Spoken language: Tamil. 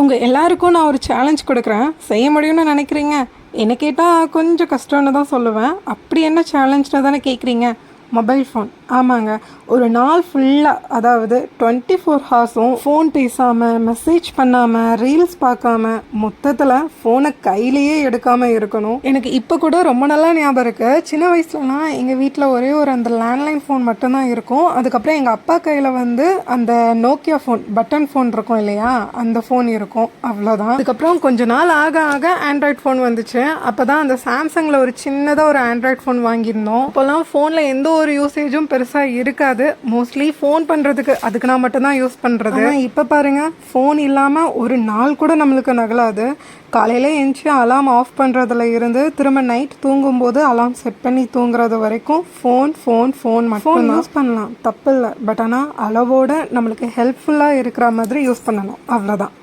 உங்கள் எல்லாருக்கும் நான் ஒரு சேலஞ்ச் கொடுக்குறேன். செய்ய முடியும்னு நினைக்கிறீங்க? என்ன கேட்டால் கொஞ்சம் கஷ்டம்னு தான் சொல்லுவேன். அப்படி என்ன சேலஞ்ச்னு தானே கேட்குறீங்க? Mobile phone. ஆமாங்க. ஒரு நாள் ஃபுல்லாக, அதாவது 24 ஹார்ஸும் ஃபோன் பேசாமல், மெசேஜ் பண்ணாமல், ரீல்ஸ் பார்க்காம, மொத்தத்தில் ஃபோனை கையிலேயே எடுக்காமல் இருக்கணும். எனக்கு இப்போ கூட ரொம்ப நல்லா ஞாபகம் இருக்குது. சின்ன வயசுலலாம் எங்கள் வீட்டில் ஒரே ஒரு அந்த லேண்ட்லைன் ஃபோன் மட்டும்தான் இருக்கும். அதுக்கப்புறம் எங்கள் அப்பா கையில் வந்து அந்த நோக்கியா ஃபோன், பட்டன் ஃபோன் இருக்கும் இல்லையா, அந்த ஃபோன் இருக்கும். அவ்வளோதான். அதுக்கப்புறம் கொஞ்ச நாள் ஆக ஆக ஆண்ட்ராய்ட் ஃபோன் வந்துச்சு. அப்போ தான் அந்த சாம்சங்கில் ஒரு சின்னதாக ஒரு ஆண்ட்ராய்ட் ஃபோன் வாங்கியிருந்தோம். அப்போல்லாம் ஃபோனில் எந்த ஒரு யூசேஜும் பெருசாக இருக்காது. மோஸ்ட்லி ஃபோன் பண்ணுறதுக்கு அதுக்கு நான் மட்டும்தான் யூஸ் பண்ணுறது. இப்போ பாருங்கள், ஃபோன் இல்லாமல் ஒரு நாள் கூட நம்மளுக்கு நகலாது. காலையில் எழுந்துச்சி அலாம் ஆஃப் பண்ணுறதுல இருந்து திரும்ப நைட் தூங்கும்போது அலாம் செட் பண்ணி தூங்குறது வரைக்கும் ஃபோன் மட்டும் யூஸ் பண்ணலாம், தப்பு இல்லை. பட் ஆனால் அளவோடு நம்மளுக்கு ஹெல்ப்ஃபுல்லாக இருக்கிற மாதிரி யூஸ் பண்ணணும், அவ்வளோதான்.